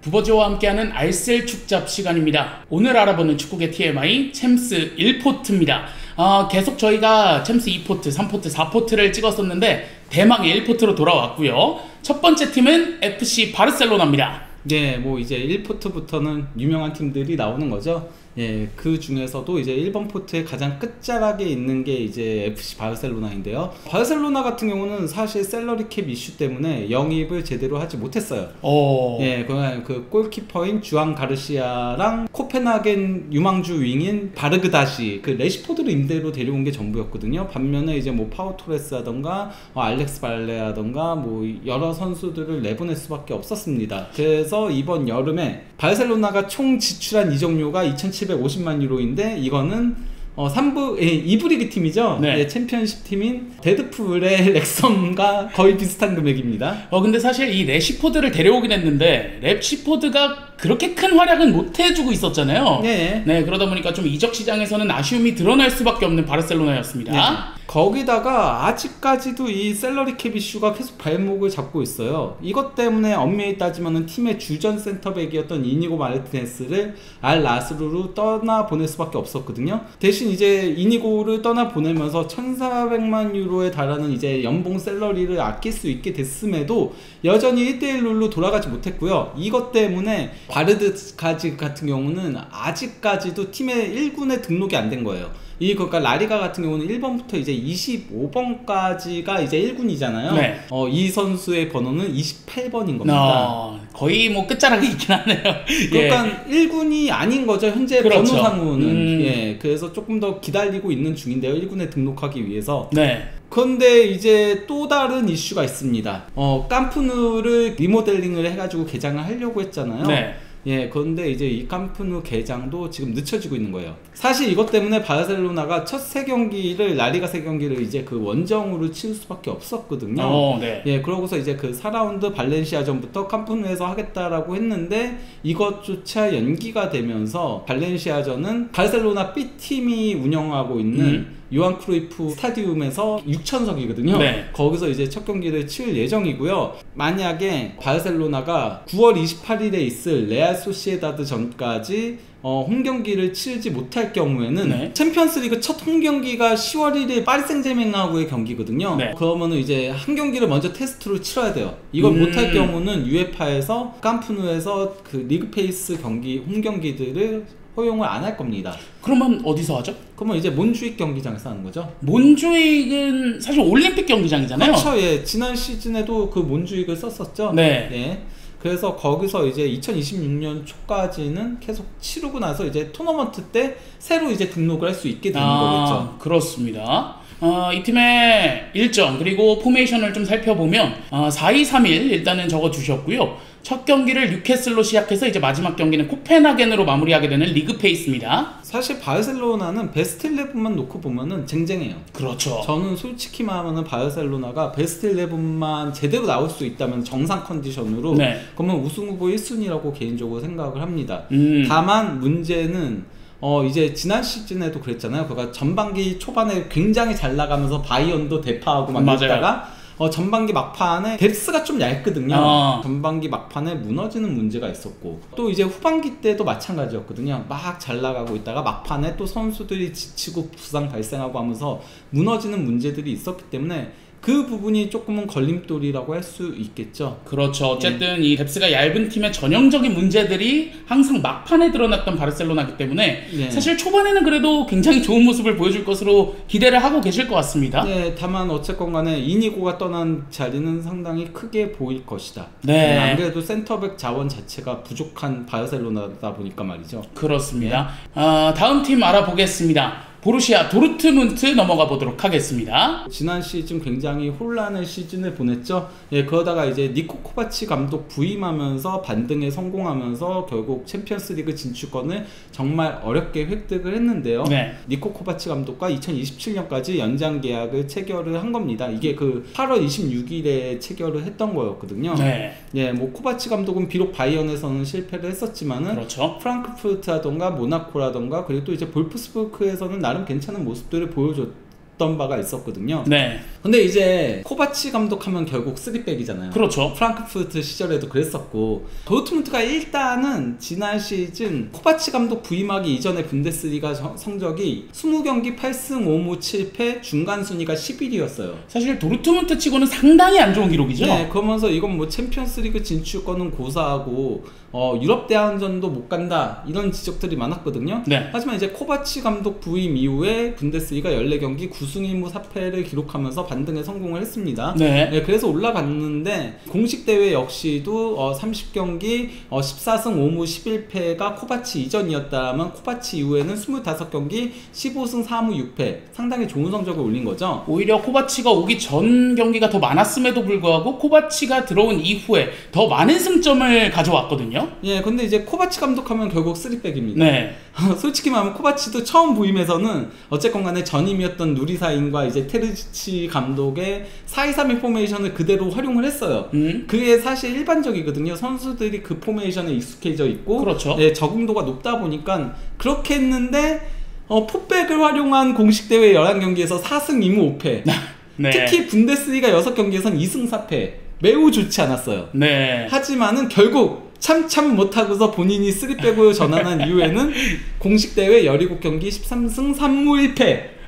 부버지와 함께하는 알쓸 축잡 시간입니다. 오늘 알아보는 축구계 TMI 챔스 1포트입니다. 계속 저희가 챔스 2포트, 3포트, 4포트를 찍었었는데 대망의 1포트로 돌아왔고요. 첫 번째 팀은 FC 바르셀로나입니다. 네, 뭐 이제 1포트부터는 유명한 팀들이 나오는 거죠. 예, 그 중에서도 이제 1번 포트의 가장 끝자락에 있는 게 이제 FC 바르셀로나인데요. 바르셀로나 같은 경우는 사실 셀러리 캡 이슈 때문에 영입을 제대로 하지 못했어요. 예, 그 골키퍼인 주앙 가르시아랑 코펜하겐 유망주 윙인 바르그다시, 그 레시포드를 임대로 데려온 게 전부였거든요. 반면에 이제 뭐 파우 토레스라던가 알렉스 발레라던가 뭐 여러 선수들을 내보낼 수밖에 없었습니다. 그래서 이번 여름에 바르셀로나가 총 지출한 이적료가 2,750만 유로인데 이거는 2부 리그 팀이죠. 네. 예, 챔피언십 팀인 데드풀의 렉섬과 거의 비슷한 금액입니다. 근데 사실 이 레시포드를 데려오긴 했는데 레시포드가 그렇게 큰 활약은 못 해주고 있었잖아요. 네. 네, 그러다 보니까 좀 이적 시장에서는 아쉬움이 드러날 수밖에 없는 바르셀로나였습니다. 네. 거기다가 아직까지도 이 셀러리 캡 이슈가 계속 발목을 잡고 있어요. 이것 때문에 엄밀히 따지면 팀의 주전 센터백이었던 이니고 마르티네스를 알 나스루로 떠나 보낼 수밖에 없었거든요. 대신 이제 이니고를 떠나 보내면서 1,400만 유로에 달하는 이제 연봉 셀러리를 아낄 수 있게 됐음에도 여전히 1대1 룰로 돌아가지 못했고요. 이것 때문에 바르드까지 같은 경우는 아직까지도 팀의 1군에 등록이 안 된 거예요. 그러니까 라리가 같은 경우는 1번부터 이제 25번까지가 이제 1군이잖아요. 네. 이 선수의 번호는 28번인 겁니다. 거의 뭐 끝자락에 있긴 하네요. 그러니까 예. 1군이 아닌 거죠. 현재 그렇죠. 번호상으로는. 예, 그래서 조금 더 기다리고 있는 중인데요. 1군에 등록하기 위해서. 네. 그런데 이제 또 다른 이슈가 있습니다. kam프누를 리모델링을 해가지고 개장을 하려고 했잖아요. 네. 예, 그런데 이제 이 캄프누 개장도 지금 늦춰지고 있는 거예요. 사실 이것 때문에 바르셀로나가 첫 3경기를 라리가 3경기를 이제 그 원정으로 칠 수밖에 없었거든요. 네. 예, 그러고서 이제 그 4라운드 발렌시아전부터 캄프누에서 하겠다라고 했는데 이것조차 연기가 되면서 발렌시아전은 바르셀로나 B팀이 운영하고 있는 요한 크루이프 스타디움에서 6,000석이거든요. 네. 거기서 이제 첫 경기를 칠 예정이고요. 만약에 바르셀로나가 9월 28일에 있을 레알 소시에다드 전까지 홈경기를 치르지 못할 경우에는 네. 챔피언스리그 첫 홈경기가 10월 1일 파리 생제맹하고의 경기거든요. 네. 그러면은 이제 한 경기를 먼저 테스트로 치러야 돼요. 이걸 못할 경우는 UEFA에서 캄프누에서 그 리그 페이스 경기 홈경기들을 허용을 안 할 겁니다. 그러면 어디서 하죠? 그러면 이제 몬주익 경기장에서 하는 거죠. 몬주익은 사실 올림픽 경기장이잖아요. 그렇죠. 예. 지난 시즌에도 그 몬주익을 썼었죠. 네. 예. 그래서 거기서 이제 2026년 초까지는 계속 치르고 나서 이제 토너먼트 때 새로 이제 등록을 할 수 있게 되는 거겠죠. 그렇습니다. 이 팀의 일정 그리고 포메이션을 좀 살펴보면 4-2-3-1 일단은 적어주셨고요. 첫 경기를 뉴캐슬로 시작해서 이제 마지막 경기는 코펜하겐으로 마무리하게 되는 리그 페이스입니다. 사실 바르셀로나는 베스트 11만 놓고 보면은 쟁쟁해요. 그렇죠. 저는 솔직히 말하면 바르셀로나가 베스트 11만 제대로 나올 수 있다면 정상 컨디션으로 네. 그러면 우승 후보 1순위라고 개인적으로 생각을 합니다. 다만 문제는 이제 지난 시즌에도 그랬잖아요. 그가 전반기 초반에 굉장히 잘 나가면서 바이언도 대파하고 막 이랬다가 전반기 막판에 뎁스가 좀 얇거든요. 전반기 막판에 무너지는 문제가 있었고 또 이제 후반기 때도 마찬가지였거든요. 막 잘 나가고 있다가 막판에 또 선수들이 지치고 부상 발생하고 하면서 무너지는 문제들이 있었기 때문에 그 부분이 조금은 걸림돌이라고 할 수 있겠죠. 그렇죠. 어쨌든 이 뎁스가 얇은 팀의 전형적인 문제들이 항상 막판에 드러났던 바르셀로나이기 때문에 사실 초반에는 그래도 굉장히 좋은 모습을 보여줄 것으로 기대를 하고 계실 것 같습니다. 네, 다만 어쨌건 간에 이니고가 떠난 자리는 상당히 크게 보일 것이다. 네. 안 그래도 센터백 자원 자체가 부족한 바르셀로나다 보니까 말이죠. 그렇습니다. 다음 팀 알아보겠습니다. 보루시아 도르트문트 넘어가 보도록 하겠습니다. 지난 시즌 굉장히 혼란의 시즌을 보냈죠. 예, 그러다가 이제 니코 코바치 감독 부임하면서 반등에 성공하면서 결국 챔피언스리그 진출권을 정말 어렵게 획득을 했는데요. 네. 니코 코바치 감독과 2027년까지 연장 계약을 체결을 한 겁니다. 이게 그 8월 26일에 체결을 했던 거였거든요. 네. 예, 뭐 코바치 감독은 비록 바이언에서는 실패를 했었지만은 그렇죠. 프랑크푸르트라던가 모나코라던가 그리고 또 이제 볼프스부르크에서는 나름 괜찮은 모습들을 보여줬던 바가 있었거든요. 네. 근데 이제 코바치 감독하면 결국 3백이잖아요. 그렇죠. 프랑크푸르트 시절에도 그랬었고, 도르트문트가 일단은 지난 시즌 코바치 감독 부임하기 이전에 분데스리가 성적이 20경기 8승 5무 7패, 중간 순위가 11위였어요. 사실 도르트문트 치고는 상당히 안 좋은 기록이죠. 네, 그러면서 이건 뭐 챔피언스리그 진출권은 고사하고 유럽 대항전도 못 간다 이런 지적들이 많았거든요. 네. 하지만 이제 코바치 감독 부임 이후에 분데스리가 14경기 9승 1무 4패를 기록하면서 반등에 성공을 했습니다. 네. 네, 그래서 올라갔는데 공식 대회 역시도 30경기 14승 5무 11패가 코바치 이전이었다면 코바치 이후에는 25경기 15승 4무 6패, 상당히 좋은 성적을 올린 거죠. 오히려 코바치가 오기 전 경기가 더 많았음에도 불구하고 코바치가 들어온 이후에 더 많은 승점을 가져왔거든요. 예, 근데 이제 코바치 감독하면 결국 3백입니다. 네. 솔직히 말하면 코바치도 처음 부임해서는 어쨌건 간에 전임이었던 누리사인과 이제 테르지치 감독의 4-2-3-1 포메이션을 그대로 활용을 했어요. 그게 사실 일반적이거든요. 선수들이 그 포메이션에 익숙해져 있고, 그렇죠. 네, 적응도가 높다 보니까 그렇게 했는데 풋백을 활용한 공식 대회 11경기에서 4승 2무 5패. 네. 특히 분데스리가 6경기에선 2승 4패. 매우 좋지 않았어요. 네. 하지만은 결국 참 못하고서 본인이 3백으로 전환한 이후에는 공식 대회 17경기 13승 3무 1패.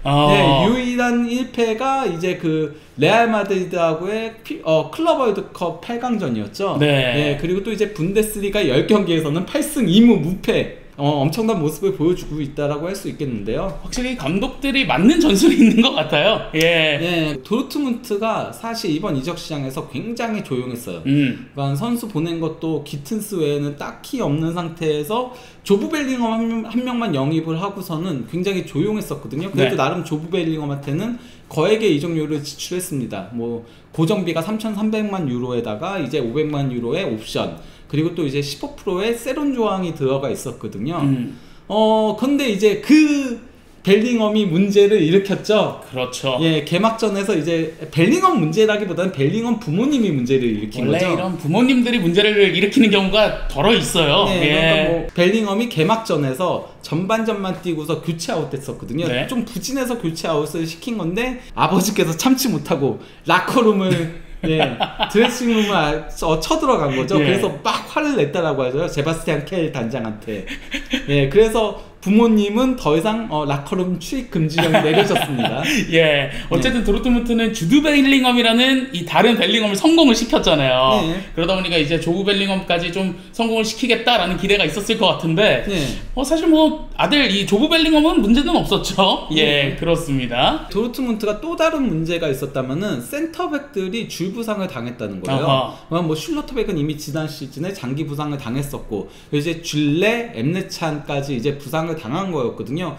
네, 유일한 1패가 이제 그 레알 마드리드하고의 클럽 월드컵 8강전이었죠. 네. 네, 그리고 또 이제 분데스리가 10경기에서는 8승 2무 무패. 엄청난 모습을 보여주고 있다라고 할 수 있겠는데요. 확실히 감독들이 맞는 전술이 있는 것 같아요. 예. 예, 도르트문트가 사실 이번 이적 시장에서 굉장히 조용했어요. 그러니까 선수 보낸 것도 기튼스 외에는 딱히 없는 상태에서 조브 벨링엄 한 명만 영입을 하고서는 굉장히 조용했었거든요. 그래도 네. 나름 조브 벨링엄한테는 거액의 이적료를 지출했습니다. 뭐 고정비가 3,300만 유로에다가 이제 500만 유로의 옵션, 그리고 또 이제 15%의 세론 조항이 들어가 있었거든요. 근데 이제 그 벨링엄이 문제를 일으켰죠. 그렇죠. 예, 개막전에서 이제 벨링엄 문제라기보다는 벨링엄 부모님이 문제를 일으킨 원래 거죠. 이런 부모님들이 문제를 일으키는 경우가 덜어 있어요. 네, 예. 그러니까 뭐 벨링엄이 개막전에서 전반전만 뛰고서 교체 아웃됐었거든요. 네. 좀 부진해서 교체 아웃을 시킨 건데 아버지께서 참지 못하고 라커룸을 드레싱룸을 쳐들어간 거죠. 예. 그래서 막 화를 냈다라고 하죠. 제바스티안 켈 단장한테. 예, 그래서 부모님은 더 이상 라커룸 출입 금지령이 내려졌습니다. 예, 어쨌든 도르트문트는 주드 벨링엄이라는 이 다른 벨링엄을 성공을 시켰잖아요. 네. 그러다 보니까 이제 조브 벨링엄까지 좀 성공을 시키겠다라는 기대가 있었을 것 같은데, 네. 사실 뭐 아들 이 조브 벨링엄은 문제는 없었죠. 예, 그렇습니다. 도르트문트가 또 다른 문제가 있었다면은 센터백들이 줄 부상을 당했다는 거예요. 뭐 슐로터백은 이미 지난 시즌에 장기 부상을 당했었고, 이제 줄레, 엠네찬까지 이제 부상을 당한 거였거든요.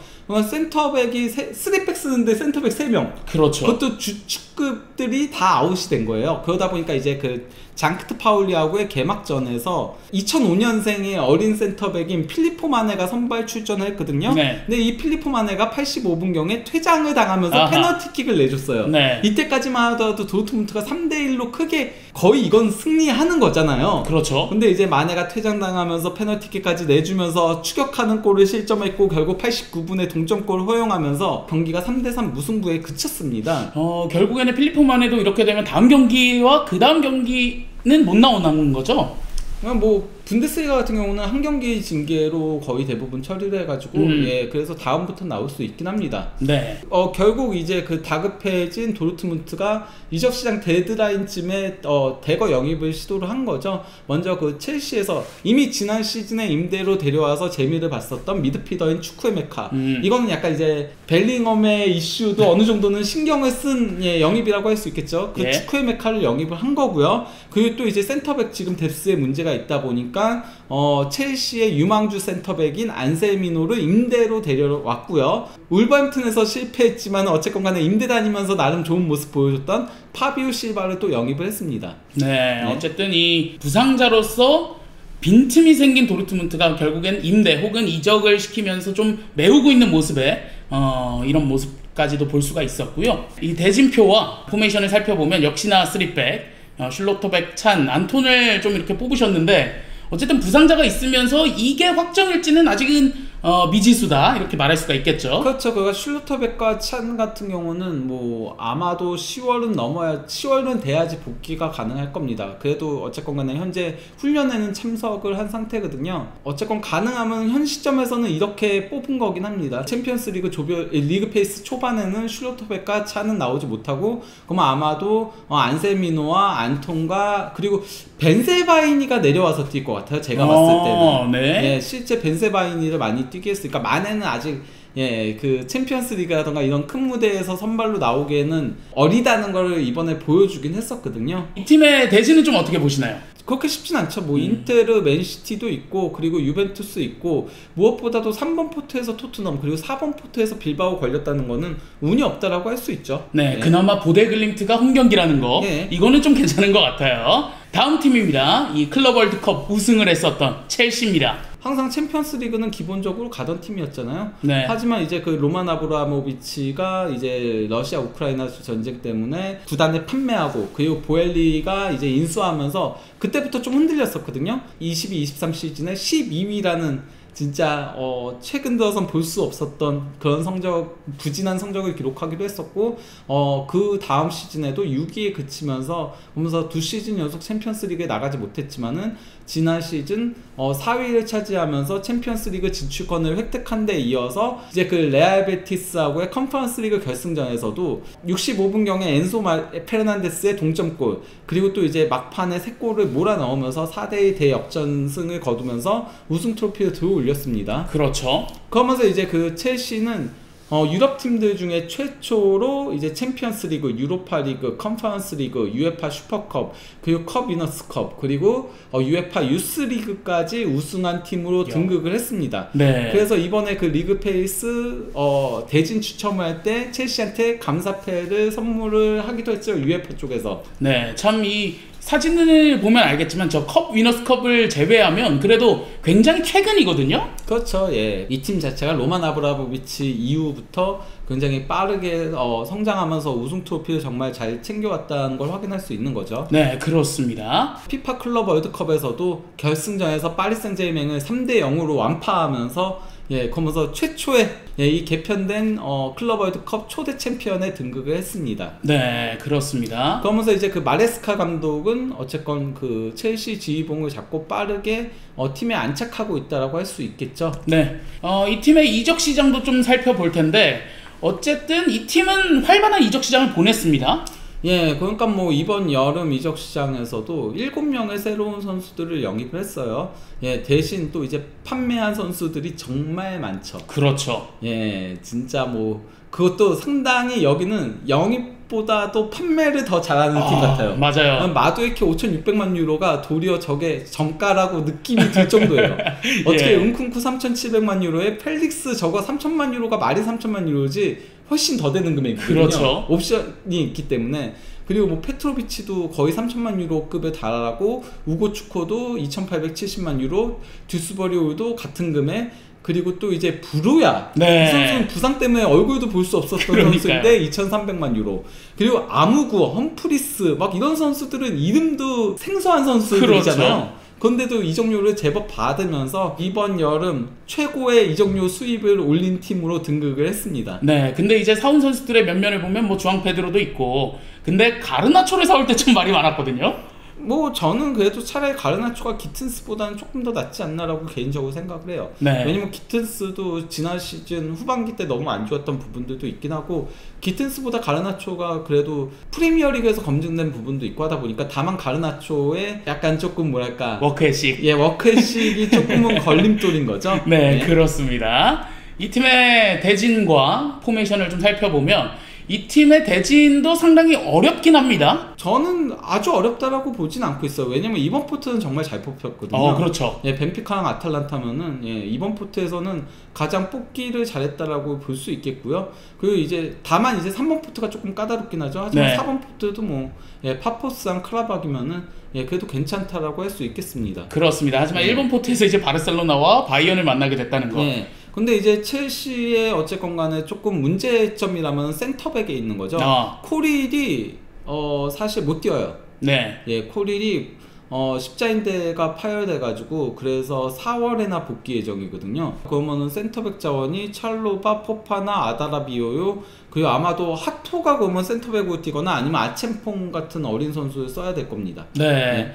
센터백이 3백 쓰는데 센터백 3명. 그렇죠. 그것도 주축급들이 다 아웃이 된 거예요. 그러다 보니까 이제 그 장크트 파울리하고의 개막전에서 2005년생의 어린 센터백인 필리포 마네가 선발 출전을 했거든요. 네. 근데 이 필리포 마네가 85분경에 퇴장을 당하면서 페널티킥을 내줬어요. 네. 이때까지만 하더라도 도르트문트가 3대1로 크게 거의 이건 승리하는 거잖아요. 그렇죠. 근데 이제 마네가 퇴장당하면서 페널티킥까지 내주면서 추격하는 골을 실점했고 결국 89분에 동점골을 허용하면서 경기가 3대3 무승부에 그쳤습니다. 결국에는 필리포만에도 이렇게 되면 다음 경기와 그 다음 경기는 못 나오는 거죠? 뭐 분데스리가 같은 경우는 한 경기 징계로 거의 대부분 처리를 해가지고 그래서 다음부터 나올 수 있긴 합니다. 네. 결국 이제 그 다급해진 도르트문트가 이적 시장 데드라인쯤에 대거 영입을 시도를 한 거죠. 먼저 그 첼시에서 이미 지난 시즌에 임대로 데려와서 재미를 봤었던 미드필더인 추크웨메카. 이거는 약간 이제 벨링엄의 이슈도 어느 정도는 신경을 쓴 영입이라고 할 수 있겠죠. 그 추크웨메카를 영입을 한 거고요. 그리고 또 이제 센터백 지금 뎁스에 문제가 있다 보니까 첼시의 유망주 센터백인 안셀미노를 임대로 데려왔고요. 울버햄튼에서 실패했지만 어쨌건 간에 임대 다니면서 나름 좋은 모습 보여줬던 파비오 실바를 또 영입을 했습니다. 네, 어쨌든 이 부상자로서 빈틈이 생긴 도르트문트가 결국엔 임대 혹은 이적을 시키면서 좀 메우고 있는 모습에 이런 모습까지도 볼 수가 있었고요. 이 대진표와 포메이션을 살펴보면 역시나 3백, 슐로터백, 찬, 안톤을 좀 이렇게 뽑으셨는데 어쨌든 부상자가 있으면서 이게 확정일지는 아직은 미지수다 이렇게 말할 수가 있겠죠. 그렇죠. 그가 슐루터백과 찬 같은 경우는 뭐 아마도 10월은 돼야지 복귀가 가능할 겁니다. 그래도 어쨌건 간에 현재 훈련에는 참석을 한 상태거든요. 어쨌건 가능하면 현 시점에서는 이렇게 뽑은 거긴 합니다. 챔피언스 리그 리그 페이스 초반에는 슐루터백과 찬은 나오지 못하고, 그러면 아마도 안셀미노와 안톤과 그리고 벤세바이니가 내려와서 뛸 것 같아요. 제가 봤을 때는. 네. 예, 실제 벤세바이니를 많이 뛰게 했으니까 만에는 아직 그 챔피언스 리그라던가 이런 큰 무대에서 선발로 나오기에는 어리다는 걸 이번에 보여주긴 했었거든요. 이 팀의 대진은 좀 어떻게 보시나요? 그렇게 쉽진 않죠. 뭐 인테르, 맨시티도 있고 그리고 유벤투스 있고, 무엇보다도 3번 포트에서 토트넘 그리고 4번 포트에서 빌바오 걸렸다는 거는 운이 없다라고 할 수 있죠. 네, 그나마 보데글림트가 홈경기라는 거, 이거는 좀 괜찮은 것 같아요. 다음 팀입니다. 이 클럽 월드컵 우승을 했었던 첼시입니다. 항상 챔피언스 리그는 기본적으로 가던 팀이었잖아요. 네. 하지만 이제 그 로만 아브라모비치가 이제 러시아 우크라이나 전쟁 때문에 구단을 판매하고, 그리고 보엘리가 이제 인수하면서 그때부터 좀 흔들렸었거든요. 22-23 시즌에 12위라는 진짜 최근 들어선 볼 수 없었던 그런 부진한 성적을 기록하기도 했었고, 그 다음 시즌에도 6위에 그치면서 보면서 2시즌 연속 챔피언스 리그에 나가지 못했지만은 지난 시즌 4위를 차지하면서 챔피언스 리그 진출권을 획득한 데 이어서 이제 그 레알 베티스하고의 컨퍼런스 리그 결승전에서도 65분경에 엔소 페르난데스의 동점골, 그리고 또 이제 막판에 3골을 몰아넣으면서 4대2 대역전승을 거두면서 우승 트로피를 들어 올렸습니다. 그렇죠. 그러면서 이제 그 첼시는 유럽 팀들 중에 최초로 이제 챔피언스 리그, 유로파 리그, 컨퍼런스 리그, UEFA 슈퍼컵, 그리고 컵 위너스컵, 그리고 UEFA 유스 리그까지 우승한 팀으로 등극을 했습니다. 네. 그래서 이번에 그 리그 페이스 대진 추첨을 할 때 첼시한테 감사패를 선물을 하기도 했죠. UEFA 쪽에서. 네, 참 이 사진을 보면 알겠지만 저 컵 위너스컵을 제외하면 그래도 굉장히 최근이거든요. 그렇죠. 예. 이 팀 자체가 로만 아브라모비치 이후부터 굉장히 빠르게 성장하면서 우승 트로피를 정말 잘 챙겨왔다는 걸 확인할 수 있는 거죠. 네, 그렇습니다. 피파 클럽 월드컵에서도 결승전에서 파리 생제르맹을 3대 0으로 완파하면서 그러면서 최초의 이 개편된 클럽 월드컵 초대 챔피언에 등극을 했습니다. 네, 그렇습니다. 그러면서 이제 그 마레스카 감독은 어쨌건 그 첼시 지휘봉을 잡고 빠르게 팀에 안착하고 있다라고 할 수 있겠죠. 네, 이 팀의 이적 시장도 좀 살펴볼 텐데, 어쨌든 이 팀은 활발한 이적 시장을 보냈습니다. 그러니까 뭐 이번 여름 이적 시장에서도 7명의 새로운 선수들을 영입을 했어요. 대신 또 이제 판매한 선수들이 정말 많죠. 그렇죠. 진짜 뭐 그것도 상당히 여기는 영입보다도 판매를 더 잘하는 팀 같아요. 맞아요. 마두에케 5,600만 유로가 도리어 저게 정가라고 느낌이 들 정도예요. 어떻게 은쿤쿠 3,700만 유로에 펠릭스 저거 3,000만 유로가 말이 3,000만 유로지 훨씬 더 되는 금액이거든요. 그렇죠. 옵션이 있기 때문에. 그리고 뭐 페트로비치도 거의 3,000만 유로급에 달하고, 우고 추코도 2,870만 유로, 듀스버리오도 같은 금액, 그리고 또 이제 브루야, 이 선수는 부상 때문에 얼굴도 볼 수 없었던 선수인데 2,300만 유로. 그리고 아무구, 험프리스 막 이런 선수들은 이름도 생소한 선수들이잖아요. 그렇죠. 그런데도 이적료를 제법 받으면서 이번 여름 최고의 이적료 수입을 올린 팀으로 등극을 했습니다. 네, 근데 이제 사온 선수들의 면면을 보면 뭐 주앙 페드로도 있고, 근데 가르나초를 사올 때 좀 말이 많았거든요. 뭐 저는 그래도 차라리 가르나초가 기튼스보다는 조금 더 낫지 않나라고 개인적으로 생각을 해요. 왜냐면 기튼스도 지난 시즌 후반기 때 너무 안 좋았던 부분들도 있긴 하고, 기튼스보다 가르나초가 그래도 프리미어리그에서 검증된 부분도 있고 하다 보니까, 다만 가르나초의 약간 조금 뭐랄까 워크의식, 워크의식이 조금은 걸림돌인 거죠. 네, 그렇습니다. 이 팀의 대진과 포메이션을 좀 살펴보면 이 팀의 대진도 상당히 어렵긴 합니다. 저는 아주 어렵다라고 보진 않고 있어요. 왜냐면 이번 포트는 정말 잘 뽑혔거든요. 그렇죠. 벤피카랑 아탈란타면은 이번 포트에서는 가장 뽑기를 잘했다라고 볼 수 있겠고요. 그리고 이제 다만 이제 3번 포트가 조금 까다롭긴 하죠. 하지만 4번 포트도 뭐 파포스랑 크라박이면은 그래도 괜찮다라고 할 수 있겠습니다. 그렇습니다. 하지만 1번 포트에서 이제 바르셀로나와 바이언을 만나게 됐다는 거. 근데 이제 첼시의 어쨌건 간에 조금 문제점이라면 센터백에 있는 거죠. 코릴이 사실 못 뛰어요. 네. 코릴이 십자인대가 파열돼가지고 그래서 4월에나 복귀 예정이거든요. 그러면은 센터백 자원이 찰로바, 포파나, 아다라비오요, 그리고 아마도 하토가 그러면 센터백으로 뛰거나 아니면 아첸퐁 같은 어린 선수를 써야 될 겁니다. 네.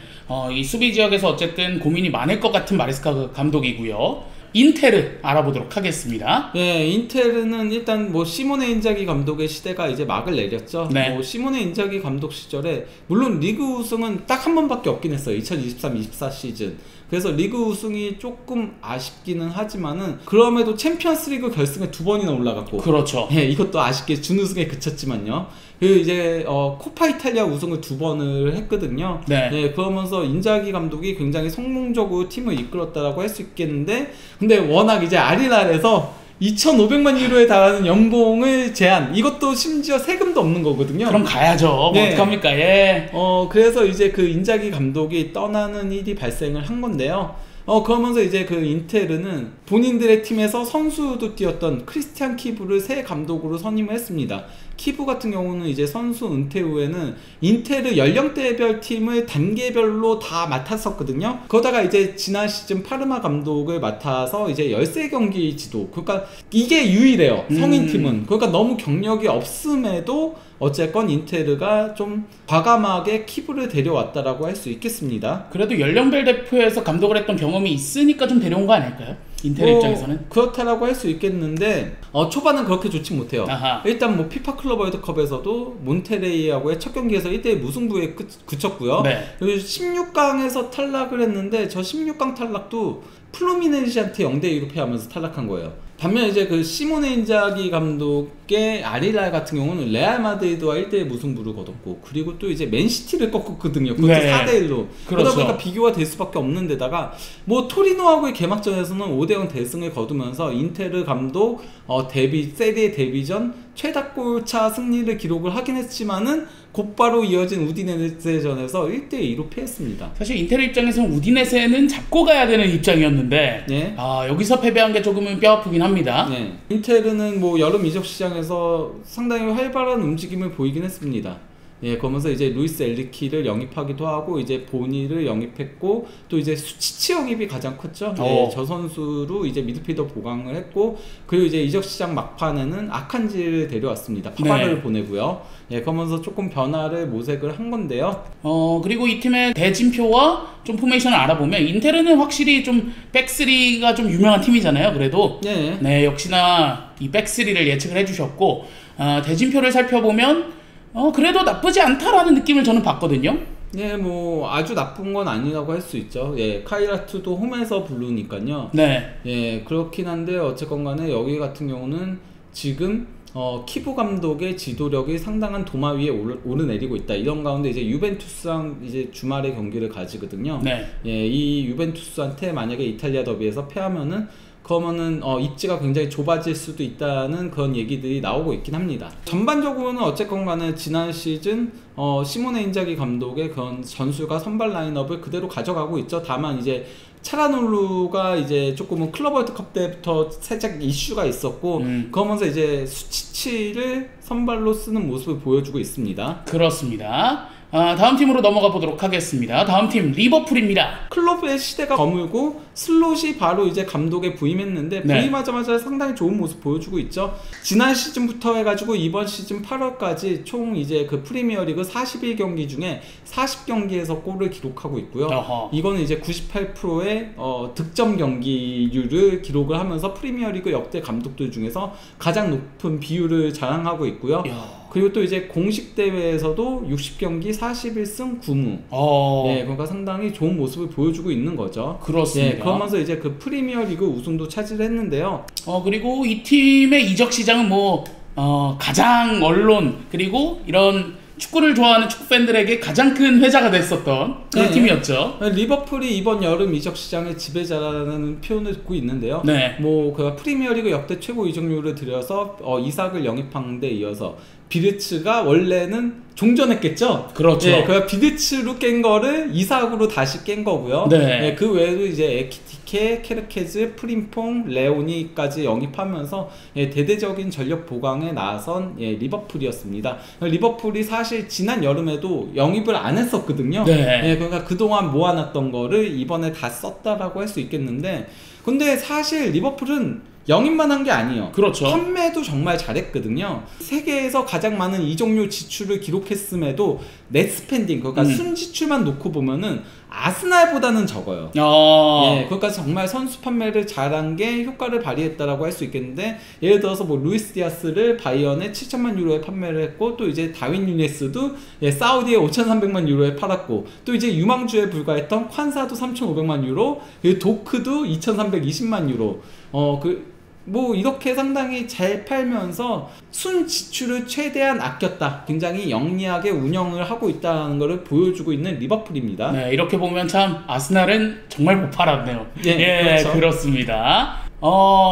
이 수비 지역에서 어쨌든 고민이 많을 것 같은 마레스카 감독이고요. 인테르 알아보도록 하겠습니다. 예, 인테르는 일단 뭐 시모네 인자기 감독의 시대가 이제 막을 내렸죠. 네. 뭐 시모네 인자기 감독 시절에 물론 리그 우승은 딱 한 번밖에 없긴 했어요. 2023-24 시즌. 그래서 리그 우승이 조금 아쉽기는 하지만은 그럼에도 챔피언스리그 결승에 2번이나 올라갔고. 그렇죠. 예, 이것도 아쉽게 준우승에 그쳤지만요. 그 이제 코파 이탈리아 우승을 2번을 했거든요. 네. 예, 그러면서 인자기 감독이 굉장히 성공적으로 팀을 이끌었다라고 할 수 있겠는데, 근데 워낙 이제 아리랄에서 2,500만 유로에 달하는 연봉을 제한, 이것도 심지어 세금도 없는 거거든요. 그럼 가야죠. 뭐 네. 어떡합니까? 예. 그래서 이제 그 인자기 감독이 떠나는 일이 발생을 한 건데요. 그러면서 이제 그 인테르는 본인들의 팀에서 선수도 뛰었던 크리스티안 키브를 새 감독으로 선임을 했습니다. 키브 같은 경우는 이제 선수 은퇴 후에는 인테르 연령대별 팀을 단계별로 다 맡았었거든요. 그러다가 이제 지난 시즌 파르마 감독을 맡아서 이제 13경기 지도. 그러니까 이게 유일해요. 성인팀은. 그러니까 너무 경력이 없음에도 어쨌건 인테르가 좀 과감하게 키브를 데려왔다라고 할 수 있겠습니다. 그래도 연령별 대표에서 감독을 했던 경험이 있으니까 좀 데려온 거 아닐까요? 인테르 입장에서는? 그렇다라고 할 수 있겠는데 초반은 그렇게 좋지 못해요. 아하. 일단 뭐 피파 클럽 월드컵에서도 몬테레이하고의 첫 경기에서 1대1 무승부에 그쳤고요. 네. 그리고 16강에서 탈락을 했는데 저 16강 탈락도 플루미네시한테 0대2로 패하면서 탈락한 거예요. 반면 이제 그 시모네 인자기 감독의 아리랄 같은 경우는 레알 마드리드와 1대1 무승부를 거뒀고, 그리고 또 이제 맨시티를 꺾었거든요. 그것도 네. 4대1로. 그렇죠. 그러다 보니까 비교가 될 수밖에 없는 데다가 뭐 토리노하고의 개막전에서는 5대0 대승을 거두면서 인테르 감독 세리에 데뷔전 최다골차 승리를 기록을 하긴 했지만은 곧바로 이어진 우디네세전에서 1대2로 패했습니다. 사실 인테르 입장에서는 우디네세는 잡고 가야 되는 입장이었는데 네. 여기서 패배한 게 조금은 뼈아프긴 합니다. 네. 인테르는 뭐 여름 이적 시장에서 상당히 활발한 움직임을 보이긴 했습니다. 예, 그러면서 이제 루이스 엘리키를 영입하기도 하고 이제 보니를 영입했고 또 이제 수치치 영입이 가장 컸죠. 예, 저 선수로 이제 미드필더 보강을 했고, 그리고 이제 이적 시장 막판에는 아칸지를 데려왔습니다. 파바를 네. 보내고요. 예, 그러면서 조금 변화를 모색을 한 건데요. 그리고 이 팀의 대진표와 좀 포메이션을 알아보면 인테르는 확실히 좀 백스리가 좀 유명한 팀이잖아요. 그래도 네, 역시나 이 백스리를 예측을 해주셨고, 대진표를 살펴보면 그래도 나쁘지 않다라는 느낌을 저는 받거든요. 네, 뭐 아주 나쁜 건 아니라고 할 수 있죠. 예, 카이라투도 홈에서 부르니까요. 네. 예, 그렇긴 한데 어쨌건 간에 여기 같은 경우는 지금 키부 감독의 지도력이 상당한 도마 위에 오르내리고 있다. 이런 가운데 이제 유벤투스랑 이제 주말에 경기를 가지거든요. 네. 예, 이 유벤투스한테 만약에 이탈리아 더비에서 패하면은 그러면은 입지가 굉장히 좁아질 수도 있다는 그런 얘기들이 나오고 있긴 합니다. 전반적으로는 어쨌건 간에 지난 시즌 시모네 인자기 감독의 그런 전술과 선발 라인업을 그대로 가져가고 있죠. 다만 이제 차라놀루가 이제 조금은 클럽 월드컵 때부터 살짝 이슈가 있었고, 그러면서 이제 수치치를 선발로 쓰는 모습을 보여주고 있습니다. 그렇습니다. 다음 팀으로 넘어가 보도록 하겠습니다. 다음 팀 리버풀입니다. 클럽의 시대가 거물고 슬롯이 바로 이제 감독에 부임했는데 부임하자마자 상당히 좋은 모습 보여주고 있죠. 지난 시즌부터 해가지고 이번 시즌 8월까지 총 이제 그 프리미어리그 41경기 중에 40경기에서 골을 기록하고 있고요. 이거는 이제 98%의 득점 경기율을 기록을 하면서 프리미어리그 역대 감독들 중에서 가장 높은 비율을 자랑하고 있고요. 그리고 또 이제 공식 대회에서도 60경기 41승 9무. 네, 그러니까 상당히 좋은 모습을 보여주고 있는 거죠. 그렇습니다. 네, 그러면서 이제 그 프리미어리그 우승도 차지했는데요. 그리고 이 팀의 이적 시장은 뭐 가장 언론 그리고 이런 축구를 좋아하는 축구 팬들에게 가장 큰 회자가 됐었던 그런 팀이었죠. 리버풀이 이번 여름 이적 시장의 지배자라는 표현을 듣고 있는데요. 뭐 그 프리미어리그 역대 최고 이적료를 들여서 이삭을 영입한 데 이어서 비르츠가 원래는 종전했겠죠? 그렇죠. 예, 그 비르츠로 깬 거를 이삭으로 다시 깬 거고요. 네. 예, 그 외에도 이제 에키티케, 케르케즈, 프림퐁, 레오니까지 영입하면서 예, 대대적인 전력 보강에 나선 예, 리버풀이었습니다. 리버풀이 사실 지난 여름에도 영입을 안 했었거든요. 네. 예, 그러니까 그동안 모아놨던 거를 이번에 다 썼다라고 할 수 있겠는데, 근데 사실 리버풀은 영입만 한 게 아니에요. 그렇죠. 판매도 정말 잘했거든요. 세계에서 가장 많은 이적료 지출을 기록했음에도 넷 스펜딩, 그러니까 순 지출만 놓고 보면은 아스날보다는 적어요. 예, 그러니까 정말 선수 판매를 잘한 게 효과를 발휘했다라고 할 수 있겠는데, 예를 들어서 뭐 루이스 디아스를 바이언에 7천만 유로에 판매를 했고, 또 이제 다윈 누네스도 예, 사우디에 5,300만 유로에 팔았고, 또 이제 유망주에 불과했던 콴사도 3,500만 유로, 그리고 도크도 2,320만 유로. 뭐 이렇게 상당히 잘 팔면서 순 지출을 최대한 아꼈다, 굉장히 영리하게 운영을 하고 있다는 것을 보여주고 있는 리버풀입니다. 네, 이렇게 보면 참 아스날은 정말 못 팔았네요. 예, 그렇죠. 그렇습니다.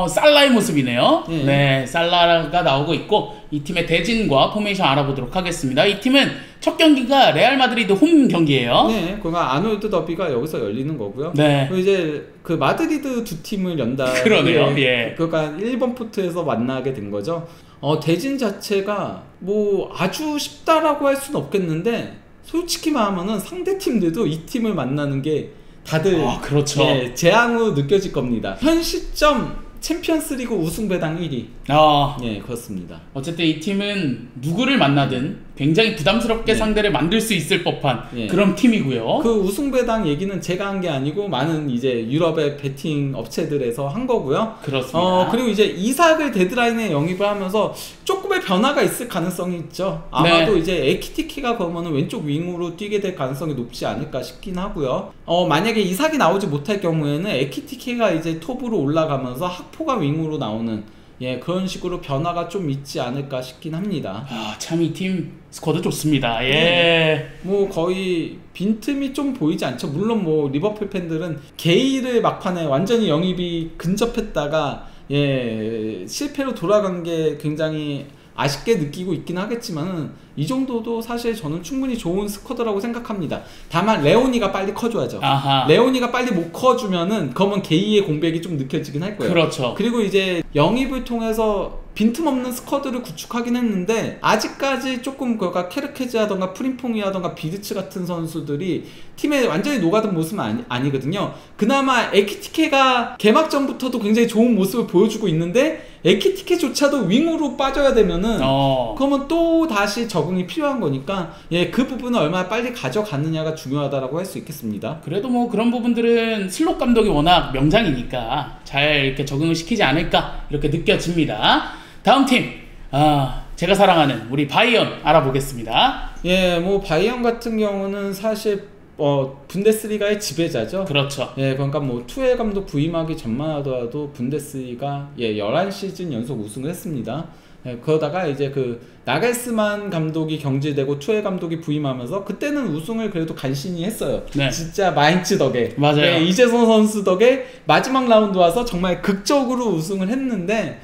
살라의 모습이네요. 예. 네, 살라가 나오고 있고, 이 팀의 대진과 포메이션 알아보도록 하겠습니다. 이 팀은 첫 경기가 레알 마드리드 홈 경기예요. 네, 그러니까 아놀드 더비가 여기서 열리는 거고요. 네. 그리고 이제 그 마드리드 두 팀을 연다. 그러네요. 예. 그러니까 1번 포트에서 만나게 된 거죠. 대진 자체가 뭐 아주 쉽다라고 할 수는 없겠는데, 솔직히 말하면은 상대 팀들도 이 팀을 만나는 게 다들 그렇죠. 예, 재앙으로 느껴질 겁니다. 현 시점 챔피언스리그 우승 배당 1위. 예, 그렇습니다. 어쨌든 이 팀은 누구를 만나든 굉장히 부담스럽게 네. 상대를 만들 수 있을 법한 예. 그런 팀이고요. 그 우승 배당 얘기는 제가 한 게 아니고 많은 이제 유럽의 베팅 업체들에서 한 거고요. 그렇습니다. 그리고 이제 이삭을 데드라인에 영입을 하면서 조금의 변화가 있을 가능성이 있죠. 아마도 네. 이제 에키티키가 그러면은 왼쪽 윙으로 뛰게 될 가능성이 높지 않을까 싶긴 하고요. 만약에 이삭이 나오지 못할 경우에는 에키티키가 이제 톱으로 올라가면서 학포가 윙으로 나오는 예, 그런 식으로 변화가 좀 있지 않을까 싶긴 합니다. 참 이 팀 스쿼드 좋습니다. 예. 네. 뭐 거의 빈틈이 좀 보이지 않죠. 물론 뭐 리버풀 팬들은 게이를 막판에 완전히 영입이 근접했다가 예, 실패로 돌아간 게 굉장히 아쉽게 느끼고 있긴 하겠지만은, 이 정도도 사실 저는 충분히 좋은 스쿼드라고 생각합니다. 다만 레오니가 빨리 커줘야죠. 레오니가 빨리 못 커주면은 그러면 게이의 공백이 좀 느껴지긴 할 거예요. 그렇죠. 그리고 이제 영입을 통해서 빈틈없는 스쿼드를 구축하긴 했는데, 아직까지 조금 그러니까 케르케즈라던가 프림퐁이라던가 비르츠 같은 선수들이 팀에 완전히 녹아든 모습은 아니거든요. 그나마 에키티케가 개막전부터도 굉장히 좋은 모습을 보여주고 있는데, 에키티케조차도 윙으로 빠져야 되면은 그러면 또 다시 적응이 필요한 거니까, 예, 그 부분을 얼마나 빨리 가져가느냐가 중요하다라고 할 수 있겠습니다. 그래도 뭐 그런 부분들은 슬롯 감독이 워낙 명장이니까 잘 이렇게 적응을 시키지 않을까 이렇게 느껴집니다. 다음 팀, 제가 사랑하는 우리 바이언 알아보겠습니다. 예, 뭐 바이언 같은 경우는 사실 분데스리가의 지배자죠. 그렇죠. 예, 그러니까 뭐 투엘 감독 부임하기 전만 하더라도 분데스리가 11시즌 연속 우승을 했습니다. 예, 그러다가 이제 그 나겔스만 감독이 경질되고 투엘 감독이 부임하면서 그때는 우승을 그래도 간신히 했어요. 네. 진짜 마인츠 덕에. 맞아요. 예, 이재성 선수 덕에 마지막 라운드 와서 정말 극적으로 우승을 했는데,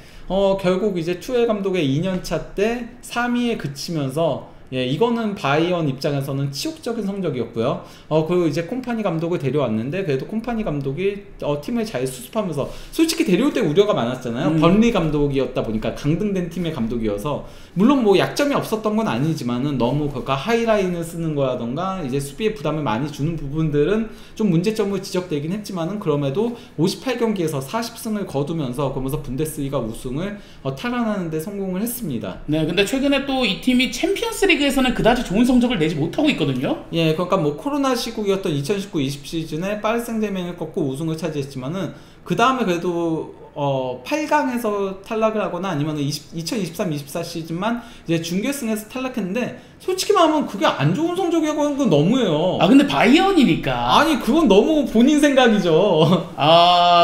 결국 이제 투엘 감독의 2년차 때 3위에 그치면서, 예, 이거는 바이언 입장에서는 치욕적인 성적이었고요. 그리고 이제 콤파니 감독을 데려왔는데, 그래도 콤파니 감독이 팀을 잘 수습하면서, 솔직히 데려올 때 우려가 많았잖아요. 번리 감독이었다 보니까, 강등된 팀의 감독이어서, 물론 뭐 약점이 없었던 건 아니지만은 너무 그러니까 하이라인을 쓰는 거라던가 이제 수비에 부담을 많이 주는 부분들은 좀 문제점으로 지적되긴 했지만은, 그럼에도 58경기에서 40승을 거두면서 그러면서 분데스리가 우승을 탈환하는 데 성공을 했습니다. 네, 근데 최근에 또 이 팀이 챔피언스 리그에서는 그다지 좋은 성적을 내지 못하고 있거든요. 예, 그러니까 뭐 코로나 시국이었던 2019-20 시즌에 파리 생제르맹을 꺾고 우승을 차지했지만은, 그 다음에 그래도 8강에서 탈락을 하거나 아니면 2023-24 시즌만 이제 준결승에서 탈락했는데, 솔직히 말하면 그게 안 좋은 성적이라고 하는 건 너무해요. 근데 바이언이니까. 아니, 그건 너무 본인 생각이죠.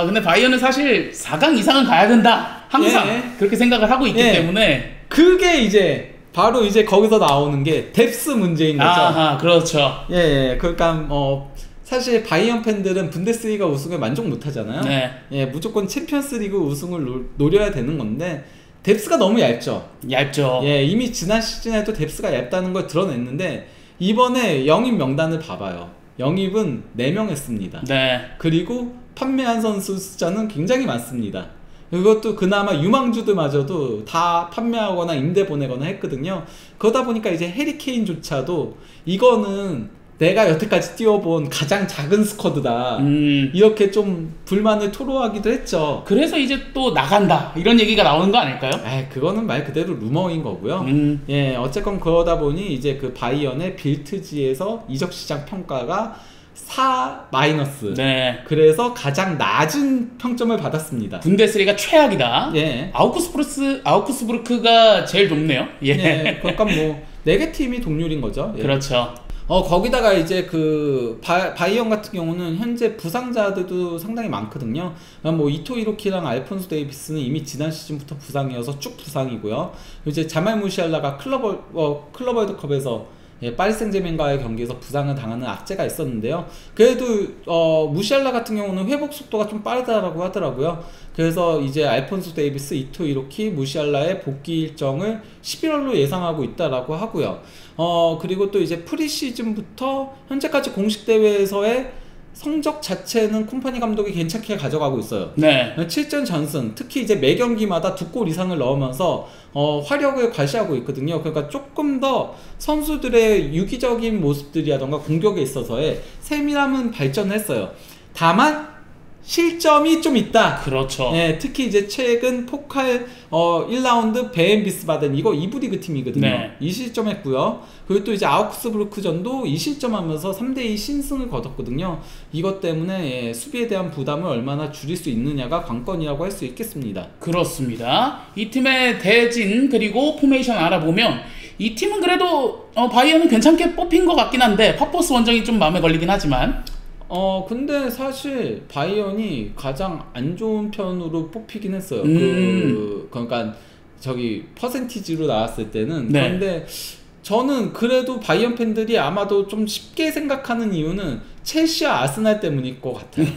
근데 바이언은 사실 4강 이상은 가야 된다. 항상 그렇게 생각을 하고 있기 때문에. 그게 이제 바로 이제 거기서 나오는 게 뎁스 문제인 거죠. 그렇죠. 예, 그러니까 사실 바이언 팬들은 분데스리가 우승을 만족 못 하잖아요. 네. 예, 무조건 챔피언스리그 우승을 노려야 되는 건데, 뎁스가 너무 얇죠. 얇죠. 예, 이미 지난 시즌에도 뎁스가 얇다는 걸 드러냈는데 이번에 영입 명단을 봐봐요. 영입은 4명 했습니다. 네. 그리고 판매한 선수 숫자는 굉장히 많습니다. 이것도 그나마 유망주들마저도 다 판매하거나 임대 보내거나 했거든요. 그러다 보니까 이제 해리 케인조차도 이거는 내가 여태까지 뛰어본 가장 작은 스쿼드다. 이렇게 좀 불만을 토로하기도 했죠. 그래서 이제 또 나간다 이런 얘기가 나오는 거 아닐까요? 그거는 말 그대로 루머인 거고요. 예, 어쨌건 그러다 보니 이제 그 바이언의 빌트지에서 이적 시장 평가가 4-. 네. 그래서 가장 낮은 평점을 받았습니다. 분데스리가 최악이다. 예. 아우크스부르크가 제일 높네요. 예. 예. 그러니까 뭐 4개 팀이 동률인 거죠. 예. 그렇죠. 거기다가 이제 그 바이언 같은 경우는 현재 부상자들도 상당히 많거든요. 뭐 이토 이로키랑 알폰소 데이비스는 이미 지난 시즌부터 부상이어서 쭉 부상이고요. 이제 자말 무시알라가 클럽 월드컵에서 파리 생제맹과의 경기에서 부상을 당하는 악재가 있었는데요. 그래도 무시알라 같은 경우는 회복 속도가 좀 빠르다라고 하더라고요. 그래서 이제 알폰소 데이비스, 이토 이로키, 무시알라의 복귀 일정을 11월로 예상하고 있다라고 하고요. 그리고 또 이제 프리시즌부터 현재까지 공식 대회에서의 성적 자체는 콤파니 감독이 괜찮게 가져가고 있어요. 네. 7전 전승, 특히 이제 매 경기마다 2골 이상을 넣으면서 화력을 과시하고 있거든요. 그러니까 조금 더 선수들의 유기적인 모습들이라던가 공격에 있어서의 세밀함은 발전을 했어요. 다만 실점이 좀 있다. 그렇죠. 예, 특히 이제 최근 포칼 1라운드 베엔 비스바덴 이거 2부 리그 팀이거든요. 네. 2실점했고요. 그리고 또 이제 아우크스부르크전도 2실점하면서 3대2 신승을 거뒀거든요. 이것 때문에 수비에 대한 부담을 얼마나 줄일 수 있느냐가 관건이라고 할 수 있겠습니다. 그렇습니다. 이 팀의 대진 그리고 포메이션 알아보면 이 팀은 그래도 바이언은 괜찮게 뽑힌 것 같긴 한데 팝포스 원정이 좀 마음에 걸리긴 하지만 근데 사실 바이언이 가장 안 좋은 편으로 뽑히긴 했어요. 그러니까 저기 퍼센티지로 나왔을 때는. 네. 그런데 저는 그래도 바이언 팬들이 아마도 좀 쉽게 생각하는 이유는 첼시와 아스날 때문일 것 같아요.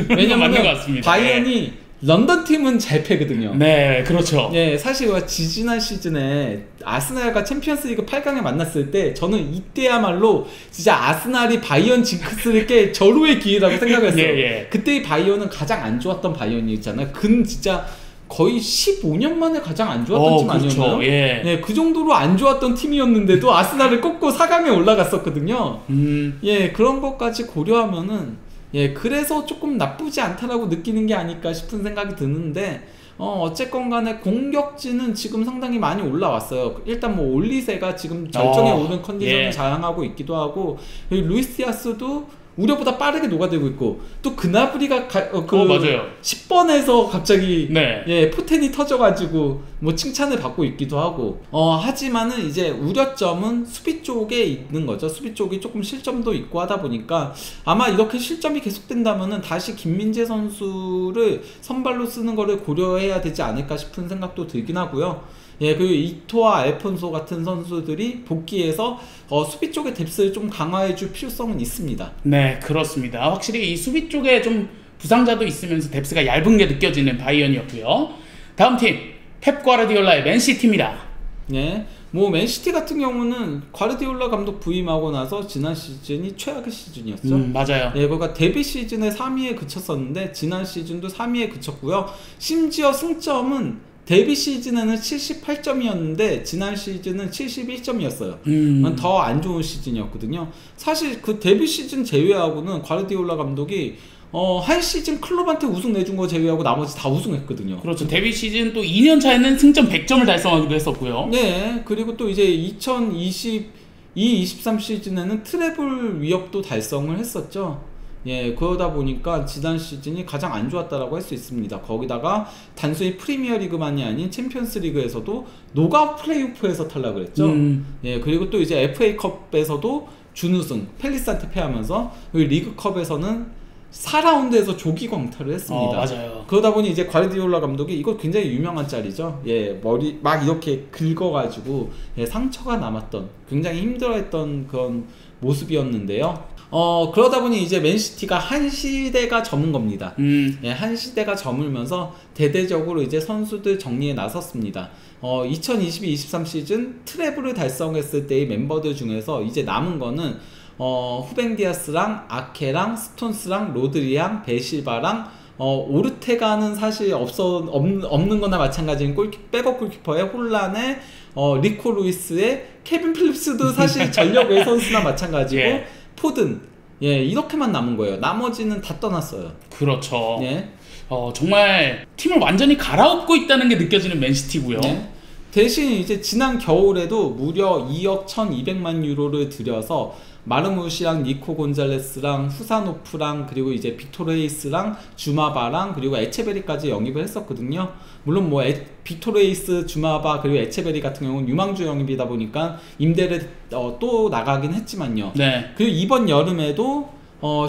왜냐면 맞는 것 같습니다. 바이언이 런던 팀은 잘 패거든요. 네, 그렇죠. 예, 사실 지지난 시즌에 아스날과 챔피언스리그 8강에 만났을 때 저는 이때야말로 진짜 아스날이 바이언 징크스를 깰 절호의 기회라고 생각했어요. 예. 그때의 바이언은 가장 안 좋았던 바이언이었잖아요. 진짜 거의 15년 만에 가장 안 좋았던 팀 그렇죠. 아니었나요? 예. 그 정도로 안 좋았던 팀이었는데도 아스날을 꺾고 4강에 올라갔었거든요. 예, 그런 것까지 고려하면은 그래서 조금 나쁘지 않다라고 느끼는 게 아닐까 싶은 생각이 드는데 어쨌건 간에 공격진은 지금 상당히 많이 올라왔어요. 일단 뭐 올리세가 지금 절정에 오른 컨디션을 자랑하고 있기도 하고 루이스 디아스도 우려보다 빠르게 녹아들고 있고 또 그나브리가 맞아요. 10번에서 갑자기 네. 포텐이 터져가지고 뭐 칭찬을 받고 있기도 하고 하지만은 이제 우려점은 수비 쪽에 있는 거죠. 수비 쪽이 조금 실점도 있고 하다 보니까 아마 이렇게 실점이 계속된다면은 다시 김민재 선수를 선발로 쓰는 거를 고려해야 되지 않을까 싶은 생각도 들긴 하고요. 그리고 이토와 알폰소 같은 선수들이 복귀해서 수비 쪽의 뎁스를 좀 강화해줄 필요성은 있습니다. 네, 그렇습니다. 확실히 이 수비 쪽에 좀 부상자도 있으면서 뎁스가 얇은 게 느껴지는 바이언이었고요. 다음 팀, 펩 과르디올라의 맨시티입니다. 네, 뭐 맨시티 같은 경우는 과르디올라 감독 부임하고 나서 지난 시즌이 최악의 시즌이었죠. 맞아요. 그러니까 데뷔 시즌에 3위에 그쳤었는데 지난 시즌도 3위에 그쳤고요. 심지어 승점은 데뷔 시즌에는 78점이었는데 지난 시즌은 71점이었어요. 더 안 좋은 시즌이었거든요. 사실 그 데뷔 시즌 제외하고는 과르디올라 감독이 한 시즌 클럽한테 우승 내준 거 제외하고 나머지 다 우승했거든요. 그렇죠. 데뷔 시즌 또 2년 차에는 승점 100점을 달성하기도 했었고요. 네, 그리고 또 이제 2022-23 시즌에는 트래블 위협도 달성을 했었죠. 그러다 보니까 지난 시즌이 가장 안 좋았다라고 할 수 있습니다. 거기다가 단순히 프리미어리그만이 아닌 챔피언스리그에서도 노가웃 플레이오프에서 탈락을 했죠. 그리고 또 이제 FA컵에서도 준우승 팰리스한테 패하면서 리그컵에서는 4라운드에서 조기 광탈을 했습니다. 맞아요. 그러다 보니 이제 과르디올라 감독이 이거 굉장히 유명한 짤이죠. 머리 막 이렇게 긁어가지고 상처가 남았던 굉장히 힘들어했던 그런 모습이었는데요. 그러다 보니 이제 맨시티가 한 시대가 저문 겁니다. 예, 한 시대가 저물면서 대대적으로 이제 선수들 정리에 나섰습니다. 2022-23 시즌 트래블을 달성했을 때의 멤버들 중에서 이제 남은 거는 후벤 디아스랑 아케랑 스톤스랑 로드리랑 베실바랑 오르테가는 사실 없는 거나 마찬가지인 백업 골키퍼의 홀란의 리코 루이스의 케빈 필립스도 사실 전력 외 선수나 마찬가지고 예. 포든, 예, 이렇게만 남은 거예요. 나머지는 다 떠났어요. 그렇죠. 예. 정말 팀을 완전히 갈아엎고 있다는 게 느껴지는 맨시티고요. 네. 대신 이제 지난 겨울에도 무려 2억 1200만 유로를 들여서 마르무시랑 니코 곤잘레스랑 후사노프랑 그리고 이제 빅토르헤이스랑 주마바랑 그리고 에체베리까지 영입을 했었거든요. 물론 뭐 빅토르헤이스, 주마바 그리고 에체베리 같은 경우는 유망주 영입이다 보니까 임대를 또 나가긴 했지만요. 네. 그리고 이번 여름에도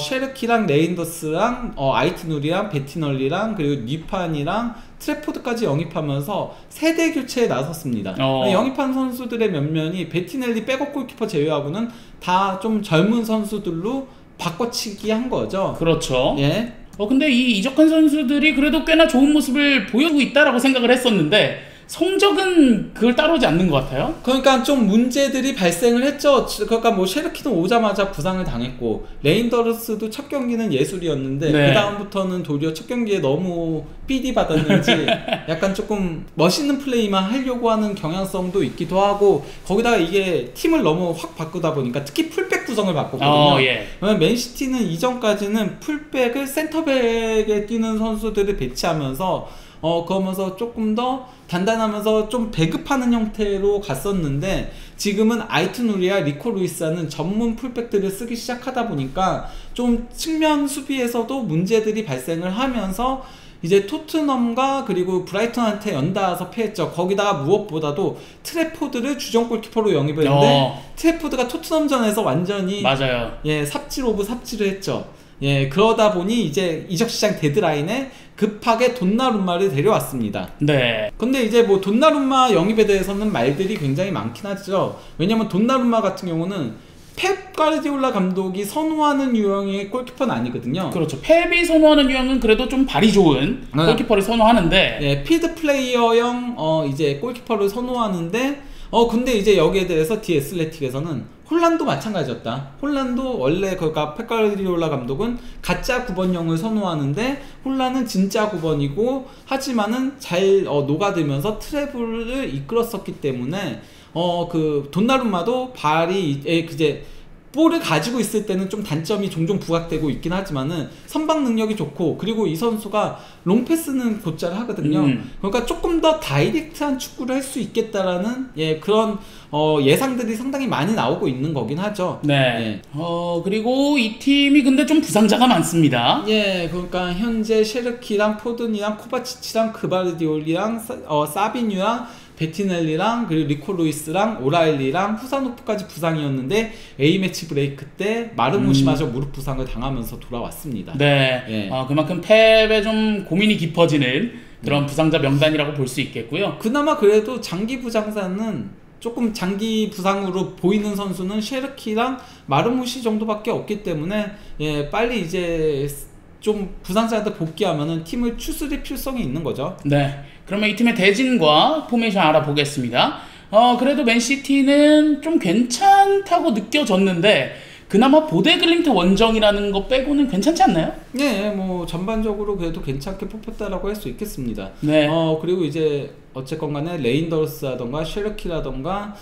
쉐르키랑 레인더스랑 아이트누리랑 베티널리랑 그리고 뉴판이랑 트래포드까지 영입하면서 세대 교체에 나섰습니다. 영입한 선수들의 면면이 베티넬리 백업 골키퍼 제외하고는 다 좀 젊은 선수들로 바꿔치기 한 거죠. 그렇죠. 예. 근데 이 이적한 선수들이 그래도 꽤나 좋은 모습을 보여주고 있다라고 생각을 했었는데 성적은 그걸 따라오지 않는 것 같아요. 그러니까 좀 문제들이 발생을 했죠. 그러니까 뭐 쉐르키는 오자마자 부상을 당했고 레인더스도 첫 경기는 예술이었는데 네. 그 다음부터는 도리어 첫 경기에 너무 삐디 받았는지 약간 조금 멋있는 플레이만 하려고 하는 경향성도 있기도 하고 거기다가 이게 팀을 너무 확 바꾸다 보니까 특히 풀백 구성을 바꿨거든요. 예. 맨시티는 이전까지는 풀백을 센터백에 뛰는 선수들을 배치하면서 그러면서 조금 더 단단하면서 좀 배급하는 형태로 갔었는데 지금은 아이트누리와 리코 루이스라는 전문 풀백들을 쓰기 시작하다 보니까 좀 측면 수비에서도 문제들이 발생을 하면서 이제 토트넘과 그리고 브라이턴한테 연달아서 패했죠. 거기다가 무엇보다도 트래포드를 주전 골키퍼로 영입을 했는데 트래포드가 토트넘전에서 완전히 맞아요. 예, 삽질 오브 삽질을 했죠. 예, 그러다 보니 이제 이적시장 데드라인에 급하게 돈나룸마를 데려왔습니다. 네. 근데 이제 뭐 돈나룸마 영입에 대해서는 말들이 굉장히 많긴 하죠. 왜냐면 돈나룸마 같은 경우는 펩 가르디올라 감독이 선호하는 유형의 골키퍼는 아니거든요. 그렇죠. 펩이 선호하는 유형은 그래도 좀 발이 좋은 골키퍼를 선호하는데 예, 필드 플레이어형 이제 골키퍼를 선호하는데 근데 이제 여기에 대해서 디애슬레틱에서는 홀란도 마찬가지였다. 홀란도 원래 그러니까 펩 가르디올라 감독은 가짜 9번형을 선호하는데 홀란은 진짜 9번이고 하지만은 잘 녹아들면서 트래블을 이끌었었기 때문에 그 돈나룸마도 발이 이제 볼을 가지고 있을 때는 좀 단점이 종종 부각되고 있긴 하지만은 선방 능력이 좋고 그리고 이 선수가 롱패스는 곧잘 하거든요. 그러니까 조금 더 다이렉트한 축구를 할 수 있겠다라는 그런 예상들이 상당히 많이 나오고 있는 거긴 하죠. 네. 예. 그리고 이 팀이 근데 좀 부상자가 많습니다. 예, 그러니까 현재 쉐르키랑 포든이랑 코바치치랑 그바르디올리랑 사비뉴랑 베티넬리랑 그리고 리코 루이스랑 오라일리랑 후사노프까지 부상이었는데 A매치 브레이크 때 마르무시마저 무릎 부상을 당하면서 돌아왔습니다. 네. 예. 그만큼 펩에 좀 고민이 깊어지는 그런 부상자 명단이라고 볼 수 있겠고요. 그나마 그래도 장기 부상자는 조금 장기 부상으로 보이는 선수는 쉐르키랑 마르무시 정도밖에 없기 때문에 빨리 이제 좀 부상자들 복귀하면은 팀을 추스릴 필성이 있는 거죠. 네. 그러면 이 팀의 대진과 포메이션 알아보겠습니다. 그래도 맨시티는 좀 괜찮다고 느껴졌는데 그나마 보데글림트 원정이라는 거 빼고는 괜찮지 않나요? 네, 뭐 전반적으로 그래도 괜찮게 뽑혔다라고 할 수 있겠습니다. 네. 그리고 이제 어쨌건 간에 레인더스라던가 쉐르키라던가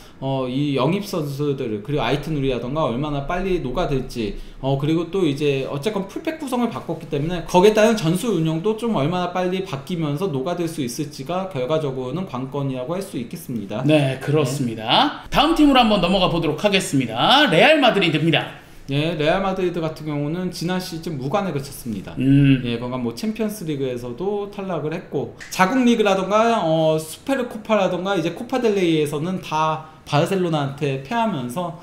이 영입 선수들 그리고 아이트누리라던가 얼마나 빨리 녹아들지 그리고 또 이제 어쨌건 풀백 구성을 바꿨기 때문에 거기에 따른 전술 운영도 좀 얼마나 빨리 바뀌면서 녹아들 수 있을지가 결과적으로는 관건이라고 할 수 있겠습니다. 네, 그렇습니다. 다음 팀으로 한번 넘어가 보도록 하겠습니다. 레알 마드리드입니다. 예, 레알 마드리드 같은 경우는 지난 시즌 무관에 그쳤습니다. 예, 그러니까 뭐 챔피언스 리그에서도 탈락을 했고 자국 리그라던가 슈페르코파라던가 이제 코파델레이에서는 다 바르셀로나한테 패하면서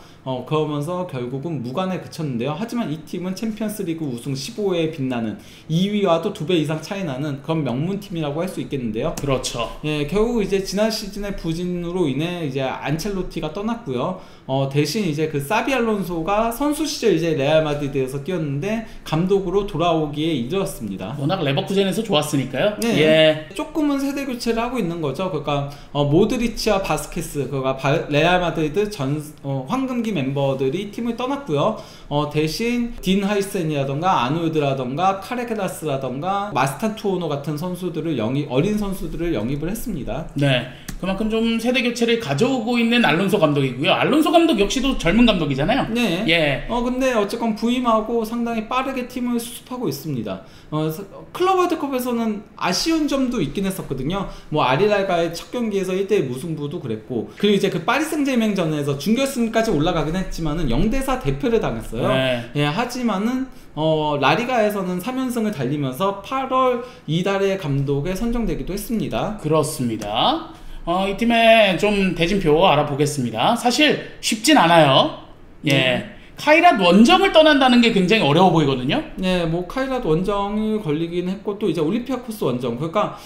그러면서 결국은 무관에 그쳤는데요. 하지만 이 팀은 챔피언스리그 우승 15회에 빛나는 2위와도 2배 이상 차이 나는 그런 명문팀이라고 할 수 있겠는데요. 그렇죠. 예, 결국 이제 지난 시즌의 부진으로 인해 이제 안첼로티가 떠났고요. 대신 이제 그 사비 알론소가 선수 시절 이제 레알 마드리드에서 뛰었는데 감독으로 돌아오기에 이르렀습니다. 워낙 레버쿠젠에서 좋았으니까요. 네, 예. 조금은 세대 교체를 하고 있는 거죠. 그러니까 모드리치와 바스케스, 그러니까 레알 마드리드 황금기 멤버들이 팀을 떠났고요. 대신 딘 하이센이라던가 아놀드라던가 카레게라스라던가 마스탄 투오노 같은 선수들을 어린 선수들을 영입을 했습니다. 네. 그만큼 좀 세대 교체를 가져오고 있는 알론소 감독이고요. 알론소 감독 역시도 젊은 감독이잖아요. 네. 예. 근데 어쨌건 부임하고 상당히 빠르게 팀을 수습하고 있습니다. 클럽 월드컵에서는 아쉬운 점도 있긴 했었거든요. 뭐 아리랄과의 첫 경기에서 1대1 무승부도 그랬고, 그리고 이제 그 파리 생제맹전에서 준결승까지 올라가긴 했지만은 0대4 대패를 당했어요. 네. 예, 하지만은 라리가에서는 3연승을 달리면서 8월 이달의 감독에 선정되기도 했습니다. 그렇습니다. 이 팀의 좀 대진표 알아보겠습니다. 사실 쉽진 않아요. 예. 카이랏 원정을 떠난다는 게 굉장히 어려워 보이거든요. 네, 뭐 카이랏 원정이 걸리긴 했고 또 이제 올림피아코스 원정. 그러니까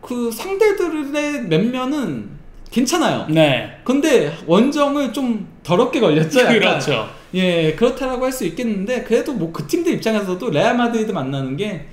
그 상대들의 면면은 괜찮아요. 네. 근데 원정을 좀 더럽게 걸렸죠. 약간. 그렇죠. 예, 그렇다라고 할 수 있겠는데 그래도 뭐 그 팀들 입장에서도 레알 마드리드 만나는 게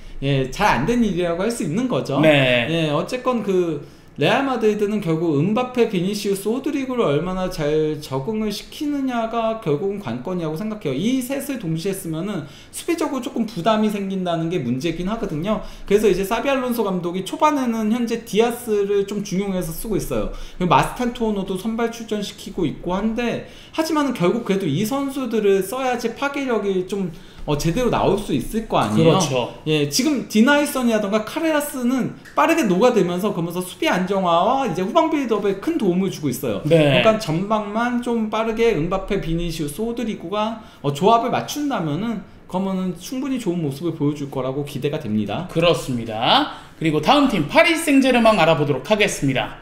잘 안 된 일이라고 할 수 있는 거죠. 네. 예, 어쨌건 그 레알 마드리드는 결국 음바페, 비니시우스, 호드리고를 얼마나 잘 적응을 시키느냐가 결국은 관건이라고 생각해요. 이 셋을 동시에 쓰면은 수비적으로 조금 부담이 생긴다는 게 문제긴 하거든요. 그래서 이제 사비 알론소 감독이 초반에는 현재 디아스를 좀 중용해서 쓰고 있어요. 마스탄 투오노도 선발 출전시키고 있고 한데, 하지만은 결국 그래도 이 선수들을 써야지 파괴력이 좀 제대로 나올 수 있을 거 아니에요. 그렇죠. 예, 지금 디나이선이라던가 카레라스는 빠르게 녹아들면서 그러면서 수비 안정화와 이제 후방 빌드업에 큰 도움을 주고 있어요. 네. 그러니까 전방만 좀 빠르게 음바페, 비니시우스, 호드리구가 조합을 맞춘다면은 그러면은 충분히 좋은 모습을 보여줄 거라고 기대가 됩니다. 그렇습니다. 그리고 다음 팀 파리 생제르맹 알아보도록 하겠습니다.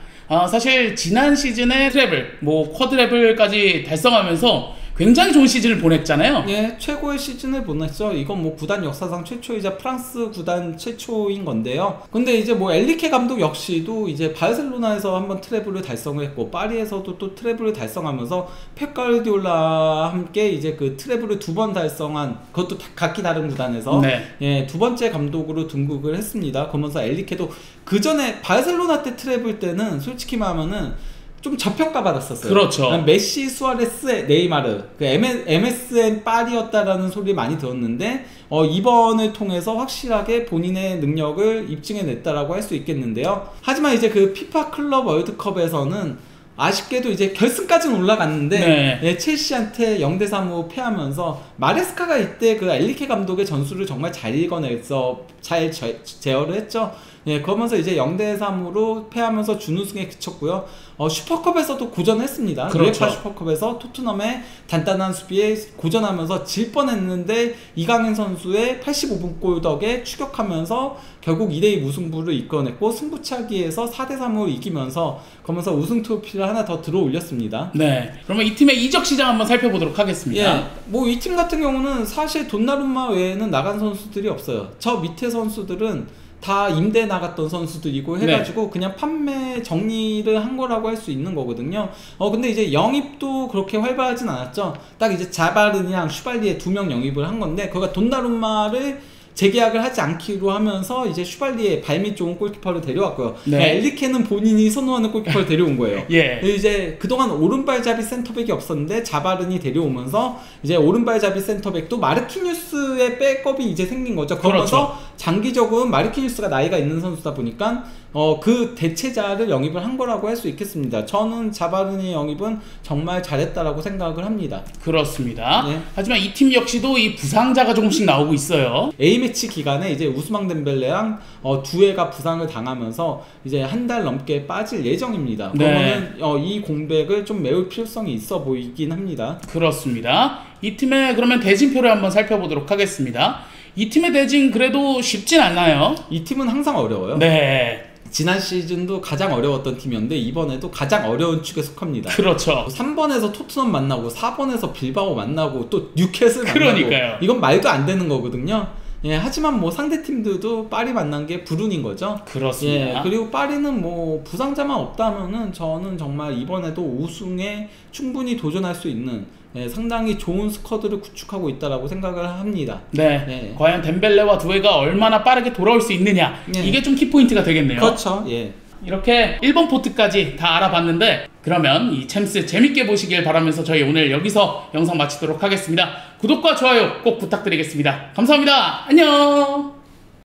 사실 지난 시즌에 트래블, 쿼드래블까지 달성하면서 굉장히 좋은 시즌을 보냈잖아요. 예, 최고의 시즌을 보냈죠. 이건 뭐 구단 역사상 최초이자 프랑스 구단 최초인 건데요. 근데 이제 뭐 엘리케 감독 역시도 이제 바르셀로나에서 한번 트래블을 달성을 했고, 파리에서도 또 트래블을 달성하면서 펩 가르디올라와 함께 이제 그 트래블을 2번 달성한, 그것도 각기 다른 구단에서 네. 예, 2번째 감독으로 등극을 했습니다. 그러면서 엘리케도 그 전에 바르셀로나 때 트래블 때는 솔직히 말하면은 좀 저평가 받았었어요. 그렇죠. 메시, 수아레스, 네이마르, 그 MSN 빨이었다라는 소리 많이 들었는데 이번을 통해서 확실하게 본인의 능력을 입증해냈다라고 할 수 있겠는데요. 하지만 이제 그 피파 클럽 월드컵에서는 아쉽게도 이제 결승까지는 올라갔는데 네. 예, 첼시한테 0대3으로 패하면서 마레스카가 이때 그 엘리케 감독의 전술을 정말 잘 읽어내서 잘 제어를 했죠. 예, 그러면서 이제 0대3으로 패하면서 준우승에 그쳤고요. 슈퍼컵에서도 고전했습니다. 그렇죠. UEFA 슈퍼컵에서 토트넘의 단단한 수비에 고전하면서 질 뻔했는데 이강인 선수의 85분 골 덕에 추격하면서 결국 2대2 무승부를 이끌어냈고, 승부차기에서 4대3으로 이기면서 그러면서 우승 트로피를 하나 더 들어 올렸습니다. 네. 그러면 이 팀의 이적 시장 한번 살펴보도록 하겠습니다. 예, 뭐 이 팀 같은 경우는 사실 돈나룸마 외에는 나간 선수들이 없어요. 저 밑에 선수들은 다 임대 나갔던 선수들이고 해가지고 네. 그냥 판매 정리를 한 거라고 할 수 있는 거거든요. 근데 이제 영입도 그렇게 활발하진 않았죠. 딱 이제 자바르니랑 슈발리에 2명 영입을 한 건데, 그가 돈나룸마를 재계약을 하지 않기로 하면서 이제 슈발리에 발밑 좋은 골키퍼를 데려왔고요. 네. 엘리케는 본인이 선호하는 골키퍼를 데려온 거예요. 예. 이제 그동안 오른발잡이 센터백이 없었는데 자바른이 데려오면서 이제 오른발잡이 센터백도 마르키뉴스의 백업이 이제 생긴 거죠. 그러면서 그렇죠. 장기적으로 마르키뉴스가 나이가 있는 선수다 보니까 그 대체자를 영입을 한 거라고 할 수 있겠습니다. 저는 자바른의 영입은 정말 잘했다라고 생각을 합니다. 그렇습니다. 네. 하지만 이 팀 역시도 이 부상자가 조금씩 나오고 있어요. A매치 기간에 이제 우스망 덴벨레랑 두에가 부상을 당하면서 이제 한 달 넘게 빠질 예정입니다. 네. 그러면 이 공백을 좀 메울 필요성이 있어 보이긴 합니다. 그렇습니다. 이 팀의 그러면 대진표를 한번 살펴보도록 하겠습니다. 이 팀의 대진 그래도 쉽진 않나요? 이 팀은 항상 어려워요. 네. 지난 시즌도 가장 어려웠던 팀이었는데 이번에도 가장 어려운 축에 속합니다. 그렇죠. 3번에서 토트넘 만나고 4번에서 빌바오 만나고 또 뉴캐슬 만나고 그러니까요. 이건 말도 안 되는 거거든요. 예, 하지만 뭐 상대 팀들도 파리 만난 게 불운인 거죠. 그렇습니다. 예, 그리고 파리는 뭐 부상자만 없다면은 저는 정말 이번에도 우승에 충분히 도전할 수 있는 상당히 좋은 스쿼드를 구축하고 있다라고 생각을 합니다. 네. 예. 과연 덴벨레와 두에가 얼마나 빠르게 돌아올 수 있느냐. 예. 이게 좀 키포인트가 되겠네요. 그렇죠. 예. 이렇게 1번 포트까지 다 알아봤는데 그러면 이 챔스 재밌게 보시길 바라면서 저희 오늘 여기서 영상 마치도록 하겠습니다. 구독과 좋아요 꼭 부탁드리겠습니다. 감사합니다. 안녕.